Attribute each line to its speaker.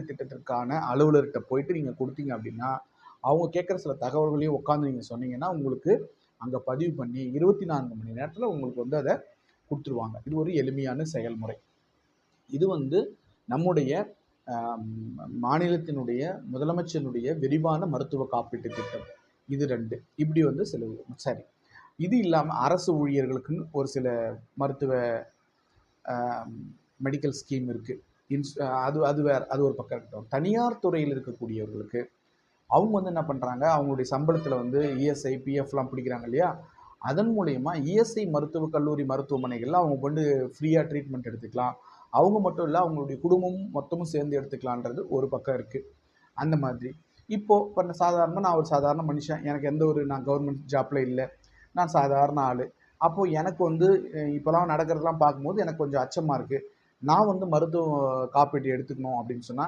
Speaker 1: திட்டத்திற்கான அலுவலர்கிட்ட போயிட்டு நீங்க குடுத்தீங்க அப்படின்னா, அவங்க கேட்கிற சில தகவல்களையும் உட்கார்ந்து நீங்க சொன்னீங்கன்னா, உங்களுக்கு அங்க பதிவு பண்ணி 24 மணி நேரத்தில உங்களுக்கு வந்து அத குடுத்துருவாங்க. இது ஒரு எளிமையான செயல்முறை. இது வந்து நம்முடைய அ மாநிலத்தினுடைய முதலமைச்சரினுடைய விரிவான மருத்துவ காப்பீட்டு திட்டம். இது 2 இப்படி வந்து செலவு சரி. இது இல்லாம அரசு ஊழியர்களுக்குன்னு ஒரு சில மருத்துவ அ மெடிக்கல் ஸ்கீம் இருக்கு. அது அது வேற. அது ஒரு பக்கம் இருக்கட்டும். தனியார் துறையில இருக்கக்கூடியவர்களுக்கு, அவங்க வந்து என்ன பண்றாங்க, அவங்களுடைய சம்பளத்தில வந்து இஎஸ்ஐ, பிஎஃப்லாம் பிடிக்கிறாங்க இல்லையா? அதன் மூலியமா இஎஸ்ஐ மருத்துவக் கல்லூரி மருத்துவமனைகள்ல அவங்க வந்து ஃப்ரீயா ட்ரீட்மெண்ட் எடுத்துக்கலாம். அவங்க மட்டும் இல்ல, அவங்களுடைய குடும்பமும் மொத்தமும் சேர்ந்து எடுத்துக்கலான்றது ஒரு பக்கம் இருக்கு. அந்த மாதிரி. இப்ப நான் ஒரு சாதாரண மனுஷன். எனக்கு எந்த ஒரு நான் கவர்மெண்ட் ஜாப்ல இல்ல. நான் சாதாரண ஆளு. அப்போ எனக்கு வந்து இப்பலாம் நடக்கிறதெல்லாம் பார்க்கும்போது எனக்கு கொஞ்சம் அச்சமா இருக்கு. நான் வந்து மருத்துவ காப்பீடு எடுத்துக்கணும் அப்படின்னு சொன்னா